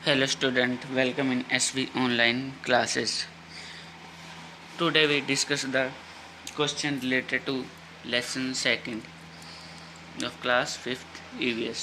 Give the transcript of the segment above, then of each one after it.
Hello student, welcome in SV online classes. Today we discuss the question related to lesson 2nd of class 5th EVS.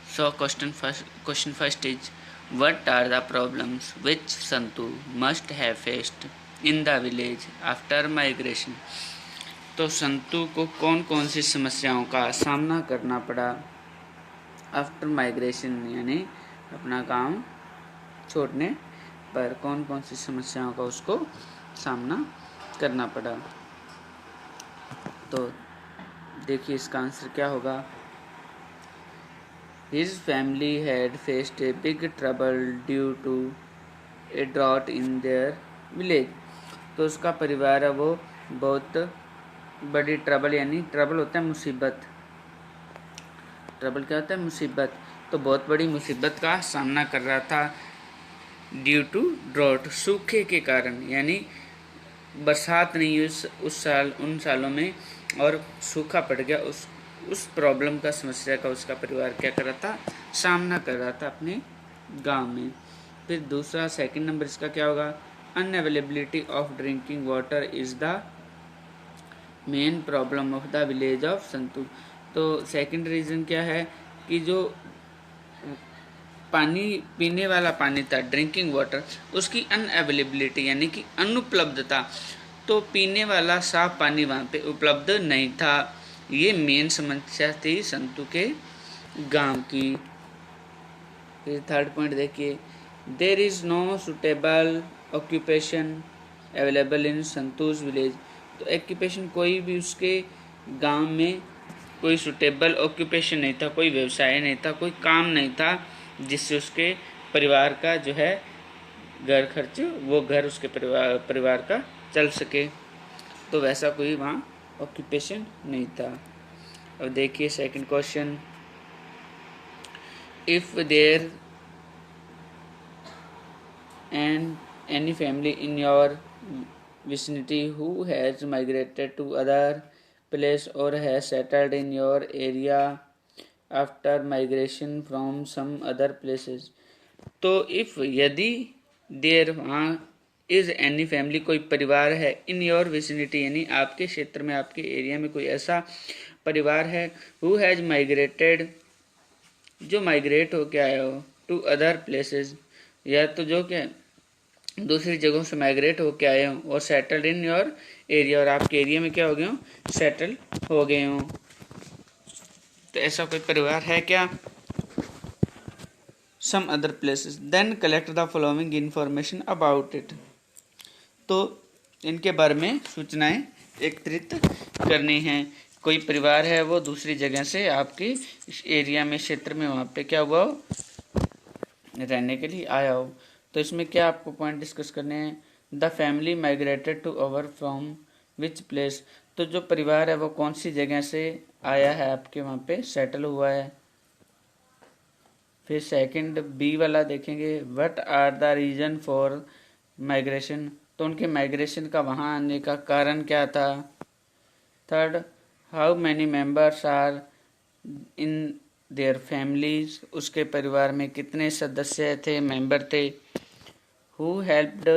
So question first is, what are the problems which Santu must have faced in the village after migration? तो संतु को कौन कौन सी समस्याओं का सामना करना पड़ा after migration, यानी अपना गांव छोड़ने पर कौन कौन सी समस्याओं का उसको सामना करना पड़ा। तो देखिए इसका आंसर क्या होगा। His family had faced a big trouble due to a drought in their village। तो उसका परिवार है वो बहुत बड़ी ट्रबल, यानी ट्रबल होता है मुसीबत, ट्रबल क्या होता है मुसीबत, तो बहुत बड़ी मुसीबत का सामना कर रहा था। ड्यू टू ड्रॉट, सूखे के कारण, यानी बरसात नहीं हुई उस साल, उन सालों में, और सूखा पड़ गया। उस प्रॉब्लम का, समस्या का उसका परिवार क्या कर रहा था, सामना कर रहा था अपने गांव में। फिर दूसरा सेकंड नंबर इसका क्या होगा, unavailability of drinking water is the main problem of the village of Santu. तो सेकंड रीज़न क्या है कि जो पानी, पीने वाला पानी था, ड्रिंकिंग वाटर, उसकी अनअवेलेबिलिटी यानी कि अनुपलब्धता, तो पीने वाला साफ पानी वहाँ पे उपलब्ध नहीं था। ये मेन समस्या थी संतू के गांव की। फिर थर्ड पॉइंट देखिए, there is no suitable occupation available in Santu's village. तो ऑक्यूपेशन, कोई भी उसके गांव में कोई सुटेबल ऑक्यूपेशन नहीं था, कोई व्यवसाय नहीं था, कोई काम नहीं था जिससे उसके परिवार का जो है घर खर्च, वो घर उसके परिवार का चल सके। तो वैसा कोई वहाँ ऑक्यूपेशन नहीं था। अब देखिए second question, if there and any family in your vicinity who has migrated to other place or has settled in your area after migration from some other places। तो if, यदि देर, वहाँ इज एनी फैमिली, कोई परिवार है, इन your vicinity यानी आपके क्षेत्र में, आपके एरिया में कोई ऐसा परिवार है, हु हैज माइग्रेटेड, जो माइग्रेट हो के आया हो, टू अदर प्लेसेस, या तो जो क्या दूसरी जगहों से माइग्रेट होके आए हों, और सेटल्ड इन योर एरिया, और आपके एरिया में क्या हो गए हों, सेटल हो गए हों। तो ऐसा कोई परिवार है क्या, some other places, then collect the following information about it. तो इनके बारे में सूचनाएं एकत्रित करनी हैं। कोई परिवार है वो दूसरी जगह से आपके इस एरिया में, क्षेत्र में, वहाँ पे क्या हुआ हो, रहने के लिए आया हो। तो इसमें क्या आपको पॉइंट डिस्कस करने हैं। The family migrated to our from which place. तो जो परिवार है वो कौन सी जगह से आया है, आपके वहाँ पे सेटल हुआ है। फिर सेकंड बी वाला देखेंगे, what are the reason for migration. तो उनके माइग्रेशन का वहाँ आने का कारण क्या था। Third, how many members are in their families, उसके परिवार में कितने सदस्य थे, मेंबर थे। हु हेल्प्ड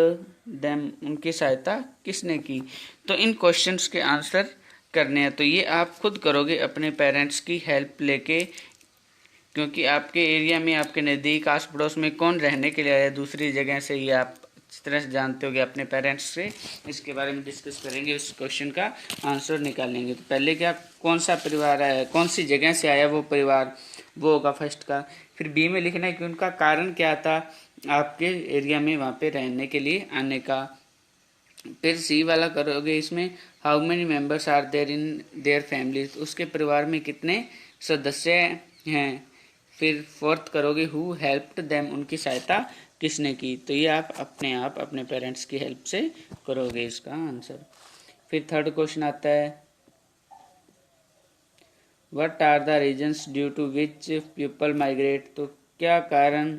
देम, उनकी सहायता किसने की। तो इन क्वेश्चंस के आंसर करने हैं। तो ये आप खुद करोगे अपने पेरेंट्स की हेल्प लेके, क्योंकि आपके एरिया में, आपके नज़दीक आस पड़ोस में कौन रहने के लिए आया दूसरी जगह से, ये आप अच्छी तरह से जानते होगे अपने पेरेंट्स से। इसके बारे में डिस्कस करेंगे, उस क्वेश्चन का आंसर निकालेंगे। तो पहले क्या, कौन सा परिवार आया, कौन सी जगह से आया वो परिवार, वो होगा फर्स्ट का। फिर बी में लिखना है कि उनका कारण क्या था आपके एरिया में वहाँ पे रहने के लिए आने का। फिर सी वाला करोगे, इसमें how many members are there in their families, उसके परिवार में कितने सदस्य हैं। फिर फोर्थ करोगे, हु हेल्प्ड देम, उनकी सहायता किसने की। तो ये आप अपने पेरेंट्स की हेल्प से करोगे इसका आंसर। फिर थर्ड क्वेश्चन आता है, what are the reasons due to which people migrate. तो क्या कारण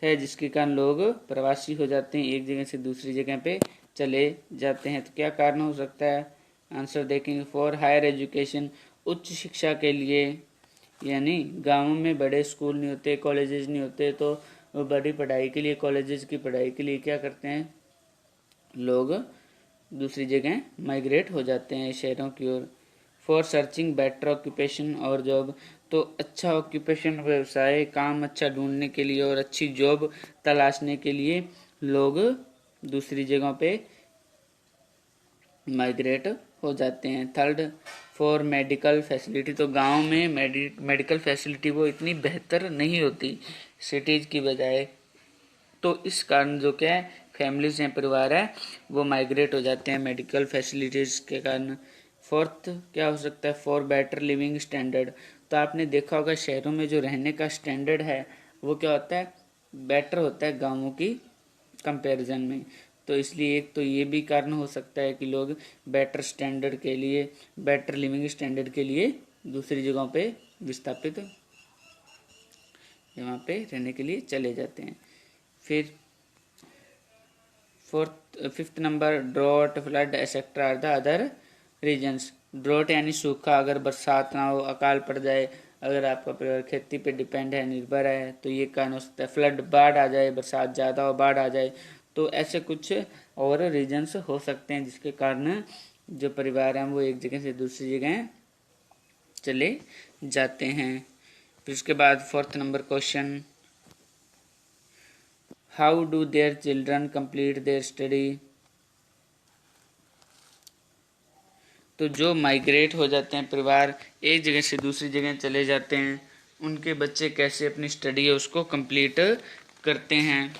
है जिसके कारण लोग प्रवासी हो जाते हैं, एक जगह से दूसरी जगह पे चले जाते हैं। तो क्या कारण हो सकता है, आंसर देखेंगे। फॉर हायर एजुकेशन, उच्च शिक्षा के लिए। यानी गाँव में बड़े स्कूल नहीं होते, कॉलेजेस नहीं होते, तो वो बड़ी पढ़ाई के लिए, कॉलेजेस की पढ़ाई के लिए क्या करते हैं, लोग दूसरी जगह माइग्रेट हो जाते हैं शहरों की ओर। फॉर सर्चिंग बेटर ऑक्यूपेशन और जॉब, तो अच्छा ऑक्यूपेशन, व्यवसाय, काम अच्छा ढूंढने के लिए और अच्छी जॉब तलाशने के लिए लोग दूसरी जगहों पे माइग्रेट हो जाते हैं। थर्ड, फॉर मेडिकल फैसिलिटी, तो गांव में मेडिकल फैसिलिटी वो इतनी बेहतर नहीं होती सिटीज की बजाय, तो इस कारण जो क्या है, फैमिलीज हैं, परिवार है, वो माइग्रेट हो जाते हैं मेडिकल फैसिलिटीज के कारण। फोर्थ क्या हो सकता है, फॉर बेटर लिविंग स्टैंडर्ड, तो आपने देखा होगा शहरों में जो रहने का स्टैंडर्ड है वो क्या होता है, बेटर होता है गाँवों की कंपैरिजन में। तो इसलिए एक तो ये भी कारण हो सकता है कि लोग बेटर स्टैंडर्ड के लिए, बेटर लिविंग स्टैंडर्ड के लिए दूसरी जगहों पे विस्थापित, वहाँ पे रहने के लिए चले जाते हैं। फिर fifth number, drought, flood etcetera are the other reasons. Drought यानी सूखा, अगर बरसात ना हो, अकाल पड़ जाए, अगर आपका परिवार खेती पे डिपेंड है, निर्भर है, तो ये कारण हो सकता है। फ्लड, बाढ़ आ जाए, बरसात ज़्यादा हो, बाढ़ आ जाए, तो ऐसे कुछ और रीजन्स हो सकते हैं जिसके कारण जो परिवार हैं वो एक जगह से दूसरी जगह चले जाते हैं। फिर उसके बाद fourth number question, how do their children complete their study. तो जो माइग्रेट हो जाते हैं परिवार, एक जगह से दूसरी जगह चले जाते हैं, उनके बच्चे कैसे अपनी स्टडी है उसको कंप्लीट करते हैं।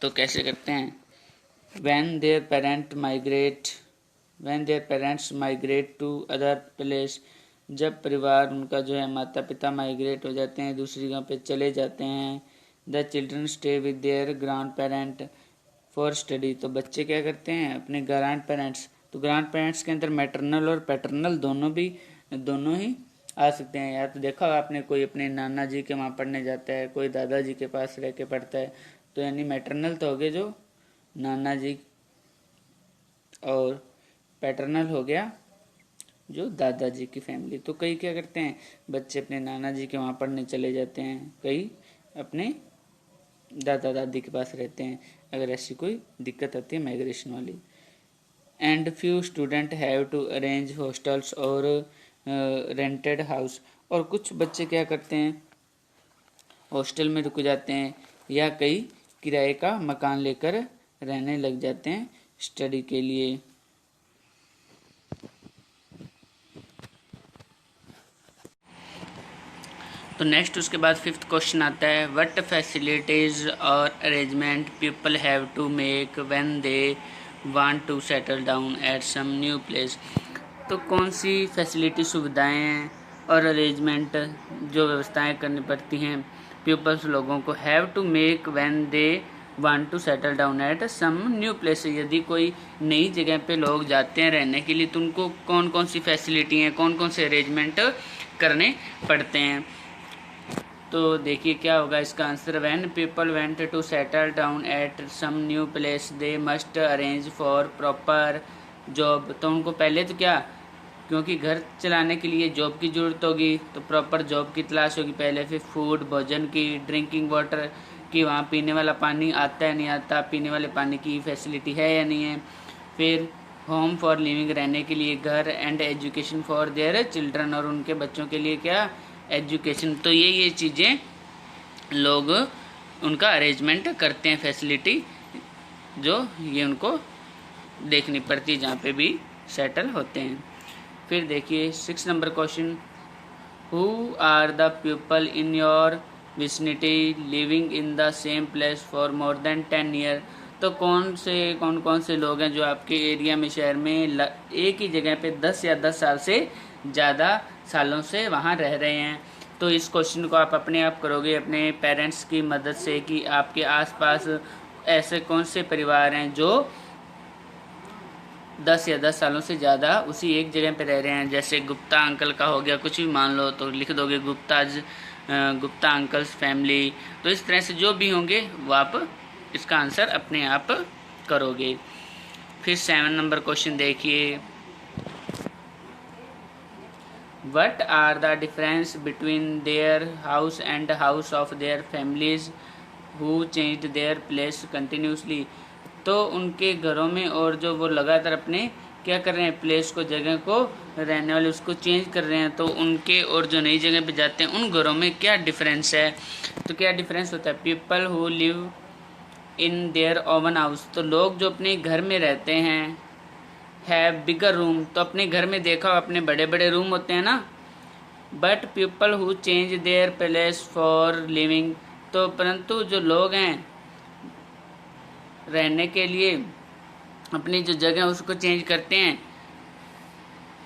तो कैसे करते हैं, when their parents migrate to other place, जब परिवार उनका जो है माता पिता माइग्रेट हो जाते हैं, दूसरी जगह पे चले जाते हैं। The children stay with their grand parent for study, तो बच्चे क्या करते हैं, अपने ग्रैंड पेरेंट्स, तो ग्रैंड पेरेंट्स के अंदर मैटरनल और पैटर्नल दोनों ही आ सकते हैं। या तो देखा होगा आपने, कोई अपने नाना जी के वहाँ पढ़ने जाता है, कोई दादाजी के पास रह के पढ़ता है, तो यानी मैटरनल तो हो गए जो नाना जी, और पैटर्नल हो गया जो दादाजी की फैमिली। तो कई क्या करते हैं, बच्चे अपने नाना जी के वहाँ पढ़ने चले जाते हैं, कई अपने दादा दादी के पास रहते हैं, अगर ऐसी कोई दिक्कत आती है माइग्रेशन वाली। And few student have to arrange hostels और रेंटेड हाउस, और कुछ बच्चे क्या करते हैं, हॉस्टल में रुक जाते हैं या कई किराए का मकान लेकर रहने लग जाते हैं स्टडी के लिए। तो नेक्स्ट उसके बाद फिफ्थ क्वेश्चन आता है, व्हाट फैसिलिटीज़ और arrangement people have to make when they want to settle down at some new place. तो कौन सी फैसिलिटी, सुविधाएं हैं और अरेंजमेंट, जो व्यवस्थाएं करनी पड़ती हैं पीपल्स लोगों को, have to make when they want to settle down at some new place, यदि कोई नई जगह पे लोग जाते हैं रहने के लिए, तो उनको कौन कौन सी फैसिलिटी हैं, कौन कौन से अरेंजमेंट करने पड़ते हैं। तो देखिए क्या होगा इसका answer, when people went to settle down at some new place they must arrange for proper job. तो उनको पहले तो क्या, क्योंकि घर चलाने के लिए जॉब की ज़रूरत होगी, तो प्रॉपर जॉब की तलाश होगी पहले। फिर फूड, भोजन की, ड्रिंकिंग वाटर की, वहाँ पीने वाला पानी आता है नहीं आता, पीने वाले पानी की फैसिलिटी है या नहीं है। फिर होम फॉर लिविंग, रहने के लिए घर, and education for their children, और उनके बच्चों के लिए क्या, एजुकेशन। तो ये चीज़ें लोग उनका अरेंजमेंट करते हैं, फैसिलिटी जो ये उनको देखनी पड़ती है जहाँ पे भी सेटल होते हैं। फिर देखिए 6 number question, who are the people in your vicinity living in the same place for more than 10 year. तो कौन कौन से लोग हैं जो आपके एरिया में, शहर में एक ही जगह पे 10 या 10 साल से ज़्यादा सालों से वहाँ रह रहे हैं। तो इस क्वेश्चन को आप अपने आप करोगे अपने पेरेंट्स की मदद से, कि आपके आसपास ऐसे कौन से परिवार हैं जो 10 या 10 सालों से ज़्यादा उसी एक जगह पे रह रहे हैं। जैसे गुप्ता अंकल का हो गया, कुछ भी मान लो, तो लिख दोगे गुप्ता अंकल्स फैमिली। तो इस तरह से जो भी होंगे वो आप इसका आंसर अपने आप करोगे। फिर 7 नंबर क्वेश्चन देखिए, What are the difference between their house and house of their families who changed their place continuously? तो उनके घरों में और जो वो लगातार अपने क्या कर रहे हैं, प्लेस को, जगह को, रहने वाले उसको चेंज कर रहे हैं, तो उनके और जो नई जगह पे जाते हैं उन घरों में क्या डिफरेंस है? तो क्या डिफरेंस होता है? People who live in their own house, तो लोग जो अपने घर में रहते हैं, हैव बिगर रूम, तो अपने घर में देखा अपने बड़े बड़े रूम होते हैं ना। But people who change their place for living, तो परंतु जो लोग हैं रहने के लिए अपनी जो जगह उसको चेंज करते हैं,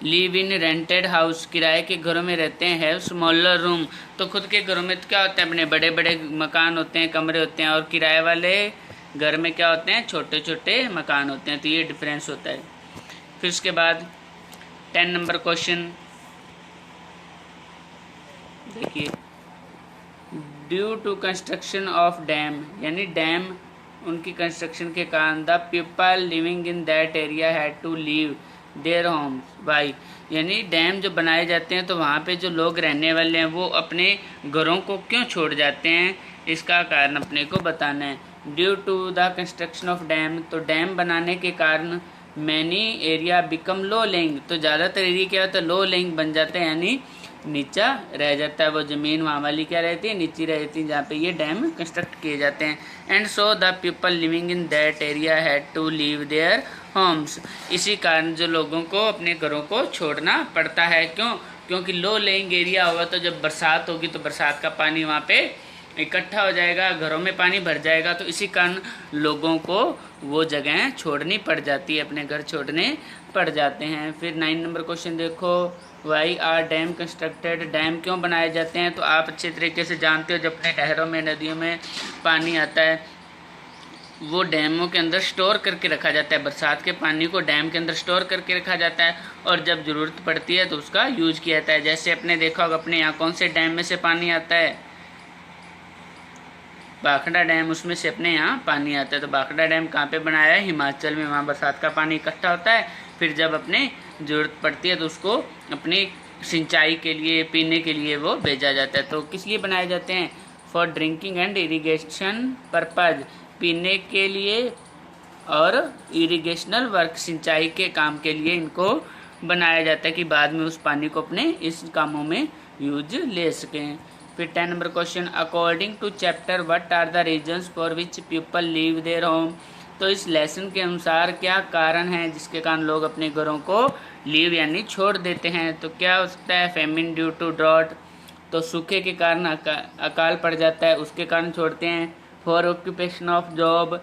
लिव इन रेंटेड हाउस, किराए के घरों में रहते हैं, हैव स्मॉलर रूम, तो खुद के घरों में तो क्या होता है, अपने बड़े बड़े मकान होते हैं, कमरे होते हैं, और किराए वाले घर में क्या होते हैं, छोटे छोटे मकान होते हैं। तो ये डिफरेंस होता है। फिर उसके बाद 10 नंबर क्वेश्चन देखिए, due to construction of dam, यानी डैम उनकी कंस्ट्रक्शन के कारण the people living in that area had to leave their homes by, यानी डैम जो बनाए जाते हैं तो वहाँ पे जो लोग रहने वाले हैं वो अपने घरों को क्यों छोड़ जाते हैं, इसका कारण अपने को बताना है। Due to the construction of dam, तो डैम बनाने के कारण many area become low lying, तो ज़्यादातर एरिया क्या होता है, लो लेइंग बन जाता है, यानी नीचा रह जाता है। वो ज़मीन वहाँ वाली क्या रहती है, नीची रहती है, जहाँ पे ये डैम कंस्ट्रक्ट किए जाते हैं। And so the people living in that area had to leave their homes, इसी कारण जो लोगों को अपने घरों को छोड़ना पड़ता है। क्यों? क्योंकि लो लेइंग एरिया होगा तो जब बरसात होगी तो बरसात का पानी वहाँ पे इकट्ठा हो जाएगा, घरों में पानी भर जाएगा, तो इसी कारण लोगों को वो जगह छोड़नी पड़ जाती है, अपने घर छोड़ने पड़ जाते हैं। फिर 9 नंबर क्वेश्चन देखो, why are dam constructed, dam क्यों बनाए जाते हैं? तो आप अच्छे तरीके से जानते हो, जब अपने नहरों में, नदियों में पानी आता है वो डैमों के अंदर स्टोर करके रखा जाता है, बरसात के पानी को डैम के अंदर स्टोर करके रखा जाता है, और जब ज़रूरत पड़ती है तो उसका यूज किया जाता है। जैसे अपने देखा होगा अपने यहाँ कौन से डैम में से पानी आता है, भाखड़ा डैम, उसमें से अपने यहाँ पानी आता है। तो भाखड़ा डैम कहाँ पे बनाया है? हिमाचल में, वहाँ बरसात का पानी इकट्ठा होता है, फिर जब अपने ज़रूरत पड़ती है तो उसको अपनी सिंचाई के लिए, पीने के लिए वो भेजा जाता है। तो किस लिए बनाए जाते हैं? For drinking and irrigation purpose, पीने के लिए और इरिगेशनल वर्क, सिंचाई के काम के लिए इनको बनाया जाता है कि बाद में उस पानी को अपने इस कामों में यूज ले सकें। फिर 10 number question, according to chapter what are the reasons for which people leave their home, तो इस लेसन के अनुसार क्या कारण है जिसके कारण लोग अपने घरों को लीव यानी छोड़ देते हैं? तो क्या हो सकता है? फेमिन ड्यू टू ड्रॉट, तो सूखे के कारण अकाल पड़ जाता है, उसके कारण छोड़ते हैं। फॉर ऑक्यूपेशन ऑफ जॉब,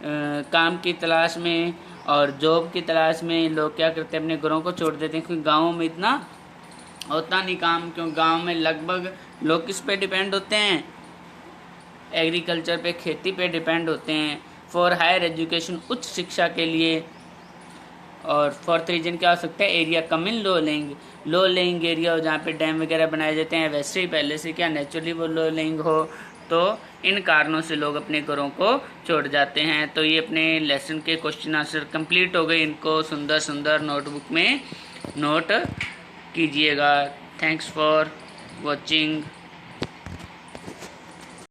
काम की तलाश में और जॉब की तलाश में लोग क्या करते हैं, अपने घरों को छोड़ देते हैं, क्योंकि गाँवों में इतना होता नहीं काम, क्यों गांव में लगभग लोग किस पे डिपेंड होते हैं? एग्रीकल्चर पे, खेती पे डिपेंड होते हैं। फॉर हायर एजुकेशन, उच्च शिक्षा के लिए। और फोर्थ रीजन क्या हो सकता है? एरिया कम इन लो लेइंग, लो लेइंग एरिया हो जहाँ पे डैम वगैरह बनाए जाते हैं, वैसे ही पहले से क्या नेचुरली वो लो लेइंग हो, तो इन कारणों से लोग अपने घरों को छोड़ जाते हैं। तो ये अपने लेसन के क्वेश्चन आंसर कंप्लीट हो गए, इनको सुंदर सुंदर नोटबुक में नोट कीजिएगा। Thanks for watching.